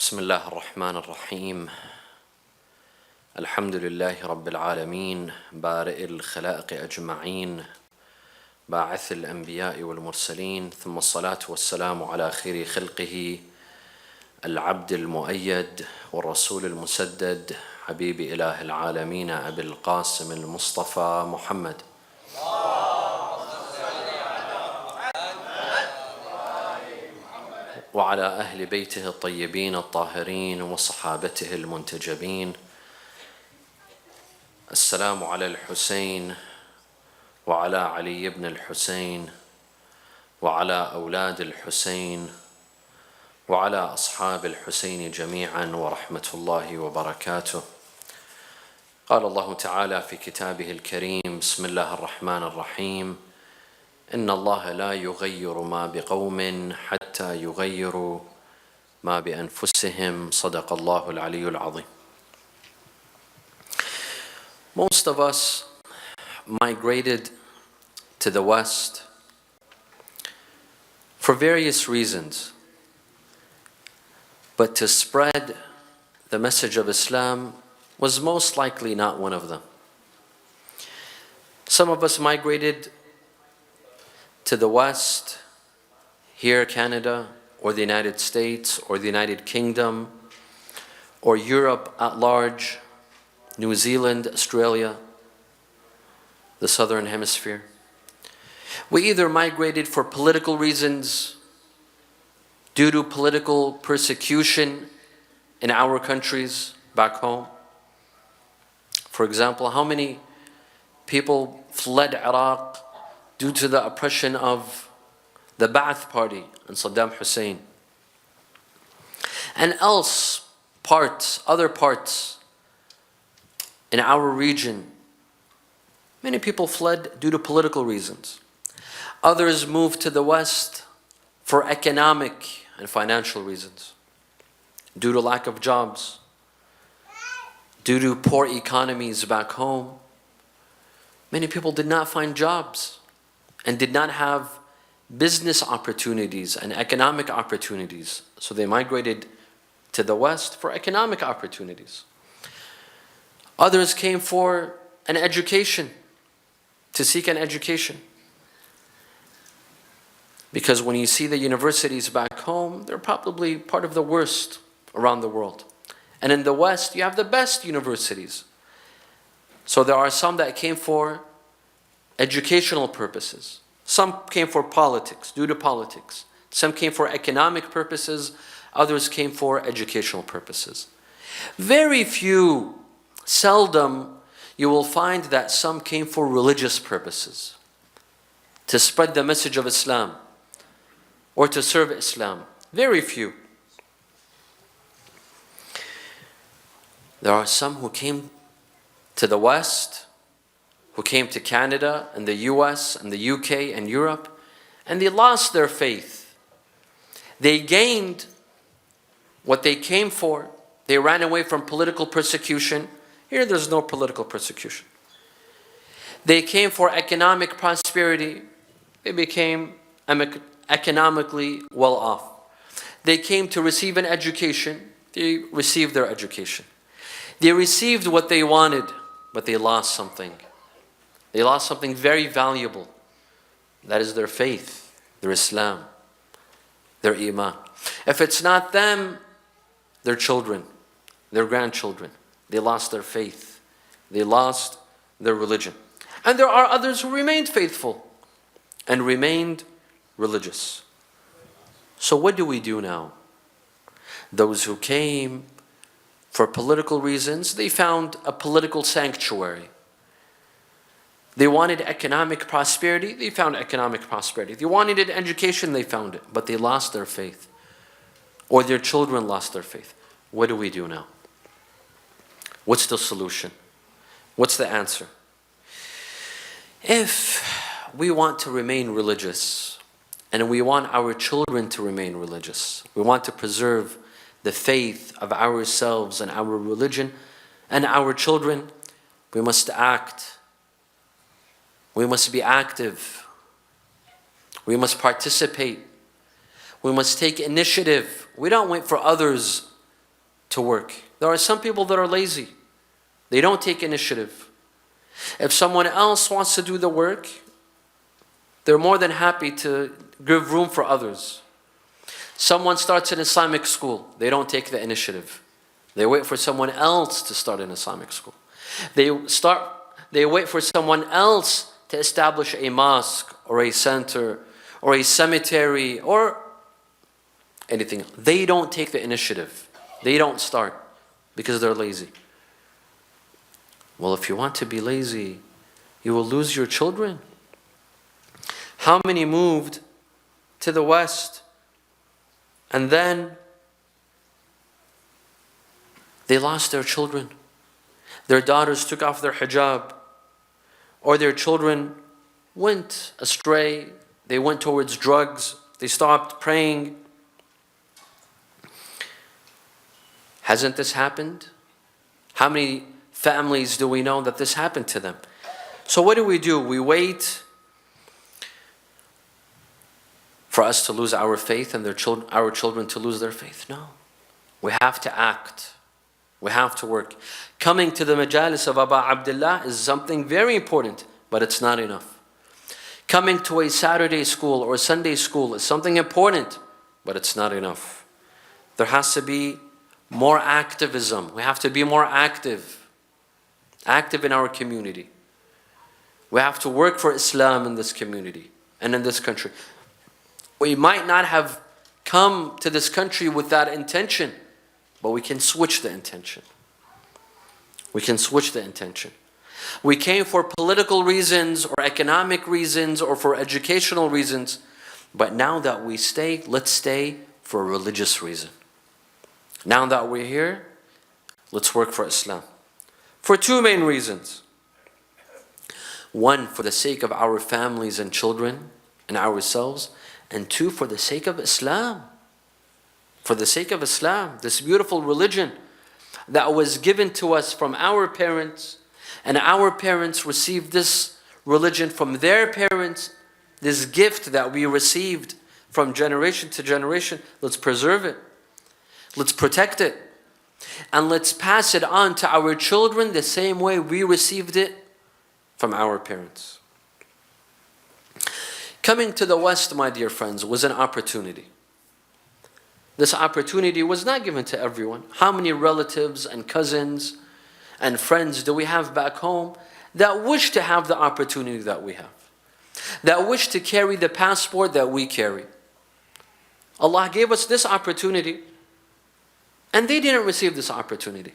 بسم الله الرحمن الرحيم الحمد لله رب العالمين بارئ الخلائق أجمعين باعث الأنبياء والمرسلين ثم الصلاة والسلام على خير خلقه العبد المؤيد والرسول المسدد حبيب إله العالمين أبي القاسم المصطفى محمد وعلى أهل بيته الطيبين الطاهرين وصحابته المنتجبين. السلام على الحسين وعلى علي بن الحسين وعلى أولاد الحسين وعلى أصحاب الحسين جميعا ورحمة الله وبركاته. قال الله تعالى في كتابه الكريم: بسم الله الرحمن الرحيم: إن الله لا يغير ما بقوم حتى يغيروا ما بأنفسهم. صدق الله العلي العظيم. Most of us migrated to the West for various reasons, but to spread the message of Islam was most likely not one of them. Some of us migrated to the West, here Canada, or the United States, or the United Kingdom, or Europe at large, New Zealand, Australia, the Southern Hemisphere. We either migrated for political reasons, due to political persecution in our countries back home. For example, how many people fled Iraq due to the oppression of the Ba'ath Party and Saddam Hussein? And other parts in our region, many people fled due to political reasons. Others moved to the West for economic and financial reasons, due to lack of jobs, due to poor economies back home. Many people did not find jobs and did not have business opportunities and economic opportunities. So they migrated to the West for economic opportunities. Others came for an education, to seek an education. Because when you see the universities back home, they're probably part of the worst around the world. And in the West, you have the best universities. So there are some that came for educational purposes. Some came for politics, due to politics. Some came for economic purposes. Others came for educational purposes. Very few, seldom, you will find that some came for religious purposes, to spread the message of Islam or to serve Islam. Very few. There are some who came to the West, who came to Canada and the US and the UK and Europe, and they lost their faith. They gained what they came for. They ran away from political persecution. Here there's no political persecution. They came for economic prosperity. They became economically well off. They came to receive an education. They received their education. They received what they wanted, but they lost something. They lost something very valuable. That is their faith, their Islam, their Iman. If it's not them, their children, their grandchildren, they lost their faith. They lost their religion. And there are others who remained faithful and remained religious. So what do we do now? Those who came for political reasons, they found a political sanctuary. They wanted economic prosperity, they found economic prosperity. They wanted an education, they found it, but they lost their faith. Or their children lost their faith. What do we do now? What's the solution? What's the answer? If we want to remain religious, and we want our children to remain religious, we want to preserve the faith of ourselves and our religion and our children, we must act. We must be active. We must participate. We must take initiative. We don't wait for others to work. There are some people that are lazy. They don't take initiative. If someone else wants to do the work, they're more than happy to give room for others. Someone starts an Islamic school. They don't take the initiative. They wait for someone else to start an Islamic school. They wait for someone else to establish a mosque or a center or a cemetery or anything. They don't take the initiative. They don't start because they're lazy. Well, if you want to be lazy, you will lose your children. How many moved to the West and then they lost their children? Their daughters took off their hijab, or their children went astray. They went towards drugs. They stopped praying. Hasn't this happened? How many families do we know that this happened to them? So what do? We wait for us to lose our faith and our children to lose their faith? No. We have to act. We have to work. Coming to the majalis of Abu Abdullah is something very important, but it's not enough. Coming to a Saturday school or Sunday school is something important, but it's not enough. There has to be more activism. We have to be more active in our community. We have to work for Islam in this community and in this country. We might not have come to this country with that intention, but we can switch the intention. We can switch the intention. We came for political reasons or economic reasons or for educational reasons, but now that we stay, let's stay for a religious reason. Now that we're here, let's work for Islam. For two main reasons. One, for the sake of our families and children and ourselves, and two, for the sake of Islam. For the sake of Islam, this beautiful religion that was given to us from our parents, and our parents received this religion from their parents, this gift that we received from generation to generation. Let's preserve it. Let's protect it. And let's pass it on to our children the same way we received it from our parents. Coming to the West, my dear friends, was an opportunity. This opportunity was not given to everyone. How many relatives and cousins and friends do we have back home that wish to have the opportunity that we have? That wish to carry the passport that we carry? Allah gave us this opportunity, and they didn't receive this opportunity.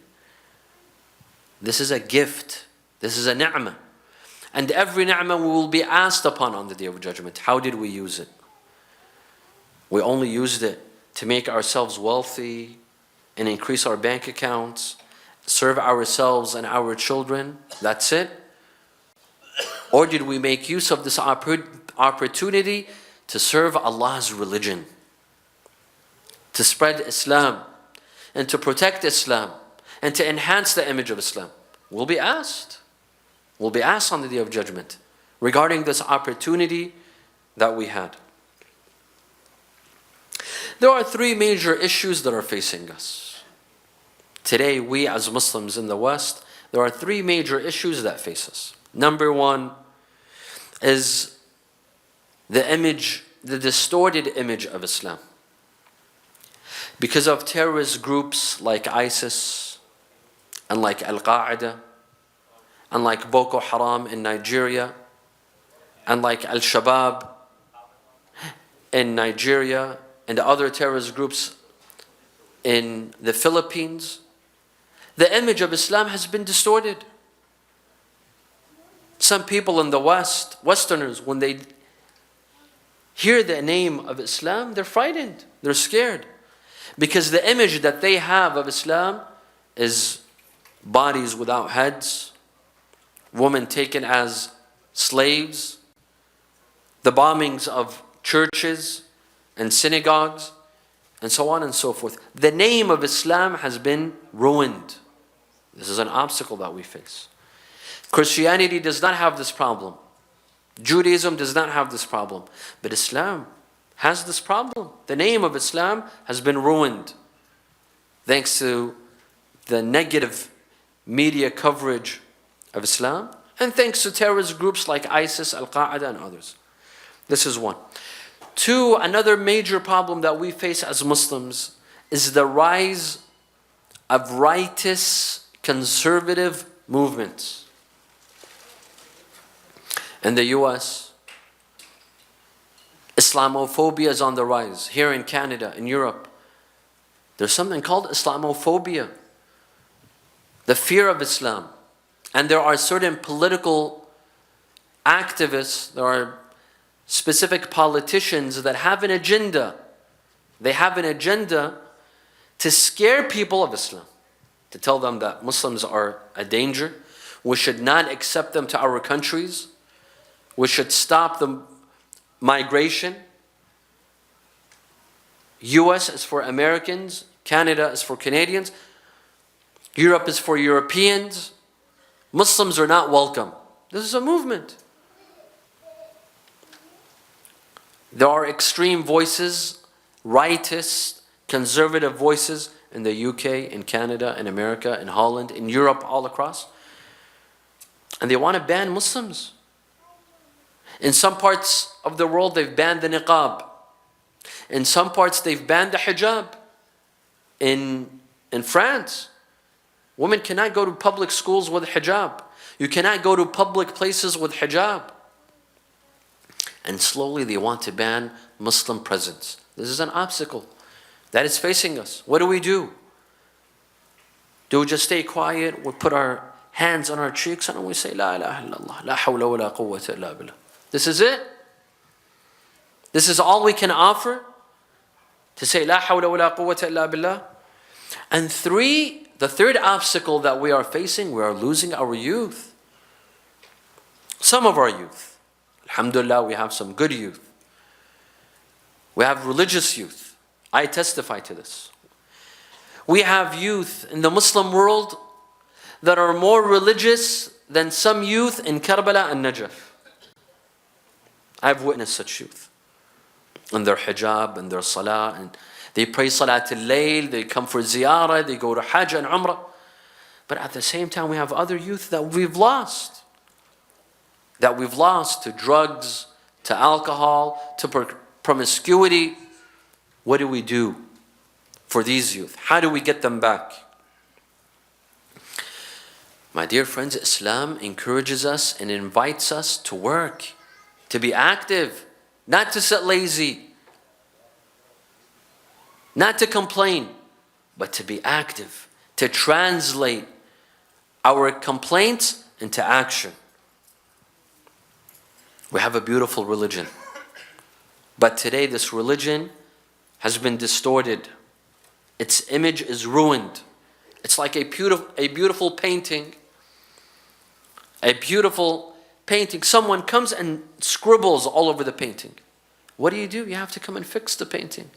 This is a gift. This is a ni'mah. And every ni'mah we will be asked upon on the Day of Judgment. How did we use it? We only used it to make ourselves wealthy and increase our bank accounts, serve ourselves and our children. That's it? Or did we make use of this opportunity to serve Allah's religion, to spread Islam, and to protect Islam, and to enhance the image of Islam? We'll be asked. We'll be asked on the Day of Judgment regarding this opportunity that we had. There are three major issues that are facing us. Today, we as Muslims in the West, there are three major issues that face us. Number one is the distorted image of Islam. Because of terrorist groups like ISIS and like Al-Qaeda and like Boko Haram in Nigeria and like Al-Shabaab in Nigeria and other terrorist groups in the Philippines, the image of Islam has been distorted. Some people in the West, Westerners, when they hear the name of Islam, they're frightened, they're scared. Because the image that they have of Islam is bodies without heads, women taken as slaves, the bombings of churches and synagogues, and so on and so forth. The name of Islam has been ruined. This is an obstacle that we face. Christianity does not have this problem. Judaism does not have this problem. But Islam has this problem. The name of Islam has been ruined thanks to the negative media coverage of Islam, and thanks to terrorist groups like ISIS, Al-Qaeda, and others. This is one. Two, another major problem that we face as Muslims is the rise of rightist conservative movements. In the US, Islamophobia is on the rise. Here in Canada, in Europe, there's something called Islamophobia, the fear of Islam. And there are certain political activists, there are specific politicians that have an agenda. They have an agenda to scare people of Islam, to tell them that Muslims are a danger. We should not accept them to our countries. We should stop the migration. US is for Americans, Canada is for Canadians, Europe is for Europeans. Muslims are not welcome. This is a movement. There are extreme voices, rightist, conservative voices in the UK, in Canada, in America, in Holland, in Europe, all across. And they want to ban Muslims. In some parts of the world, they've banned the niqab. In some parts, they've banned the hijab. In France, women cannot go to public schools with hijab. You cannot go to public places with hijab. And slowly they want to ban Muslim presence. This is an obstacle that is facing us. What do we do? Do we just stay quiet? We put our hands on our cheeks and we say, La ilaha illallah, la hawla wa la quwwata illa billah. This is it? This is all we can offer? To say, La hawla wa la quwwata illa billah? And three, the third obstacle that we are facing, we are losing our youth. Some of our youth. Alhamdulillah, we have some good youth. We have religious youth. I testify to this. We have youth in the Muslim world that are more religious than some youth in Karbala and Najaf. I've witnessed such youth. In their hijab, and their salah, and they pray salat al-layl, they come for ziyarah, they go to hajj and umrah. But at the same time, we have other youth that we've lost. That we've lost to drugs, to alcohol, to promiscuity. What do we do for these youth? How do we get them back? My dear friends, Islam encourages us and invites us to work, to be active, not to sit lazy, not to complain, but to be active, to translate our complaints into action. We have a beautiful religion. But today this religion has been distorted. Its image is ruined. It's like a beautiful painting. A beautiful painting. Someone comes and scribbles all over the painting. What do? You have to come and fix the painting.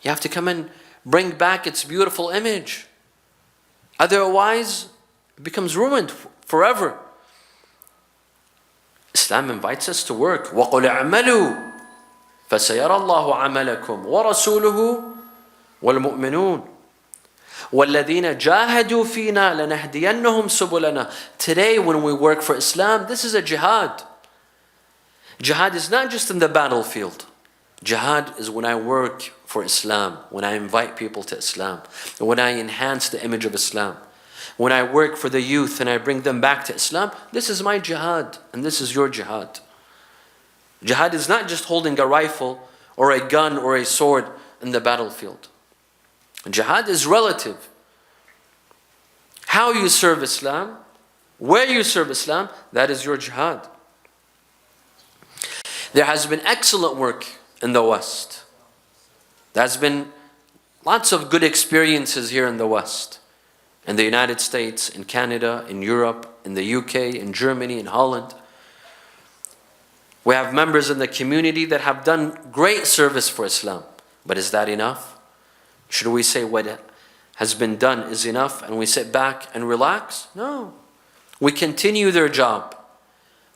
You have to come and bring back its beautiful image. Otherwise, it becomes ruined forever. Islam invites us to work. وَقُلْ اعْمَلُوا فَسَيَرَى اللَّهُ عَمَلَكُمْ وَرَسُولُهُ وَالْمُؤْمِنُونَ وَالَّذِينَ جَاهَدُوا فِينَا لَنَهْدِيَنَّهُمْ سُبُلَنَا. Today when we work for Islam, this is a jihad. Jihad is not just in the battlefield. Jihad is when I work for Islam, when I invite people to Islam, when I enhance the image of Islam. When I work for the youth and I bring them back to Islam, this is my jihad and this is your jihad. Jihad is not just holding a rifle or a gun or a sword in the battlefield. Jihad is relative. How you serve Islam, where you serve Islam, that is your jihad. There has been excellent work in the West. There has been lots of good experiences here in the West. In the United States, in Canada, in Europe, in the UK, in Germany, in Holland. We have members in the community that have done great service for Islam. But is that enough? Should we say what has been done is enough and we sit back and relax? No. We continue their job.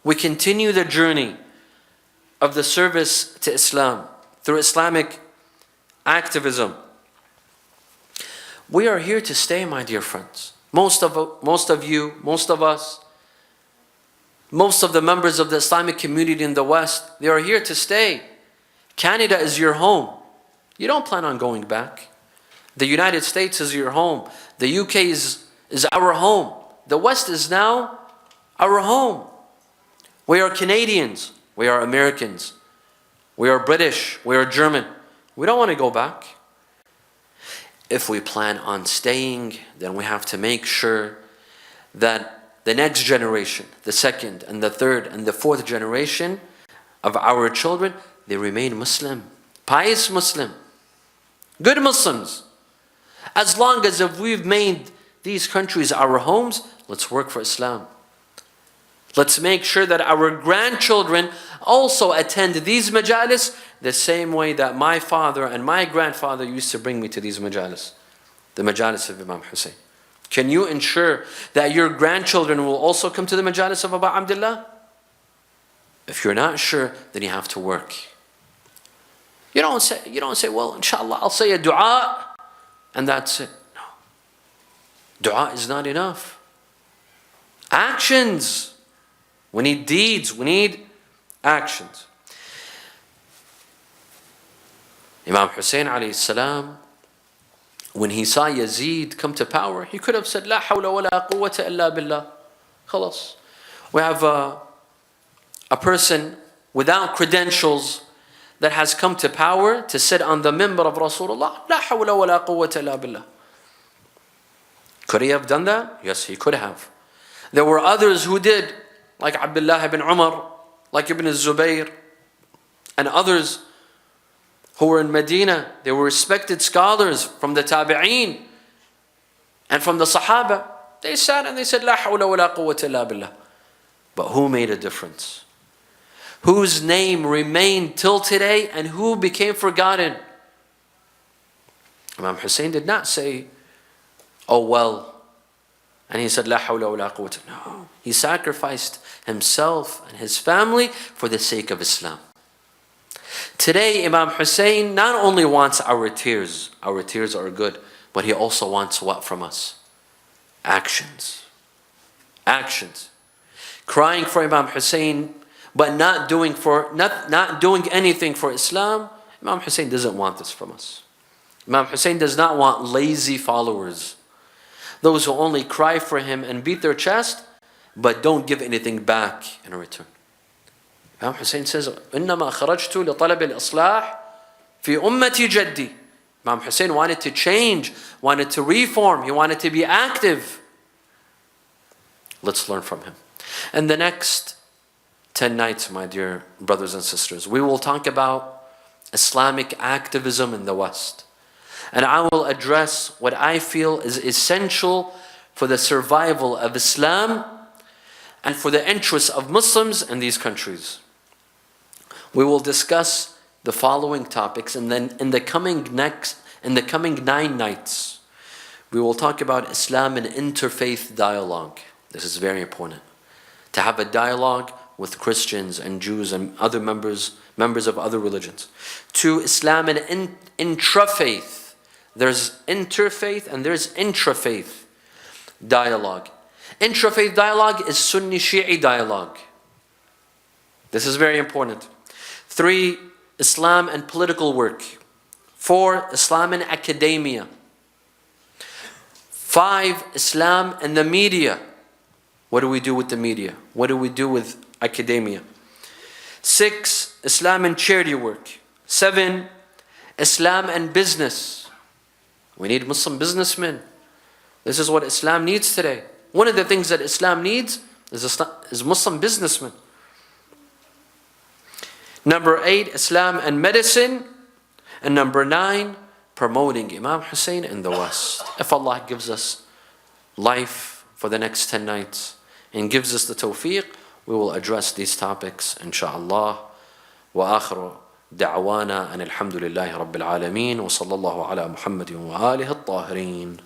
We continue the journey of the service to Islam through Islamic activism. We are here to stay, my dear friends. Most of you, most of us, most of the members of the Islamic community in the West, they are here to stay. Canada is your home. You don't plan on going back. The United States is your home. The UK is our home. The West is now our home. We are Canadians. We are Americans. We are British. We are German. We don't want to go back. If we plan on staying, then we have to make sure that the next generation, the second and the third and the fourth generation of our children, they remain Muslim, pious Muslim, good Muslims. As long as if we've made these countries our homes, let's work for Islam. Let's make sure that our grandchildren also attend these majalis the same way that my father and my grandfather used to bring me to these majalis, the majalis of Imam Hussein. Can you ensure that your grandchildren will also come to the majalis of Abu Abdullah? If you're not sure, then you have to work. You don't say, well, inshallah, I'll say a dua and that's it. No. Dua is not enough. Actions. We need deeds. We need actions. Imam Hussein alayhi salam, when he saw Yazid come to power, he could have said, La hawla wa la quwwata illa billah. Khalas. We have a person without credentials that has come to power to sit on the minbar of Rasulullah. La hawla wa la quwwata illa billah. Could he have done that? Yes, he could have. There were others who did, like Abdullah ibn Umar, like Ibn Zubayr, and others who were in Medina. They were respected scholars from the Tabi'een and from the Sahaba. They sat and they said, La hawla wa la quwwata illa billah. But who made a difference? Whose name remained till today and who became forgotten? Imam Hussein did not say, oh well. And he said, La hawla wa la quwwata. No. He sacrificed himself and his family for the sake of Islam. Today, Imam Hussein not only wants our tears are good, but he also wants what from us? Actions. Actions. Crying for Imam Hussein, but not doing anything for Islam. Imam Hussein doesn't want this from us. Imam Hussein does not want lazy followers. Those who only cry for him and beat their chest, but don't give anything back in return. Imam Hussein says, إِنَّمَا خَرَجْتُ لِطَلَبِ الْإِصْلَاحِ فِي أُمَّتِي جَدِّي. Imam Hussein wanted to change, wanted to reform, he wanted to be active. Let's learn from him. And the next 10 nights, my dear brothers and sisters, we will talk about Islamic activism in the West. And I will address what I feel is essential for the survival of Islam and for the interests of Muslims in these countries. We will discuss the following topics, and then in the coming 9 nights, we will talk about Islam and interfaith dialogue. This is very important. To have a dialogue with Christians and Jews and other members of other religions. 2, Islam and intrafaith. There's interfaith and there's intrafaith dialogue. Intrafaith dialogue is Sunni Shi'i dialogue. This is very important. 3, Islam and political work. 4, Islam and academia. 5, Islam and the media. What do we do with the media? What do we do with academia? 6, Islam and charity work. 7, Islam and business. We need Muslim businessmen. This is what Islam needs today. One of the things that Islam needs is Muslim businessmen. Number 8, Islam and medicine. And number 9, promoting Imam Hussein in the West. If Allah gives us life for the next 10 nights and gives us the tawfiq, we will address these topics, inshaAllah. Wa akhiru da'wana an alhamdulillahi rabbil alameen wa sallallahu ala Muhammadin wa alihi at-tahirin.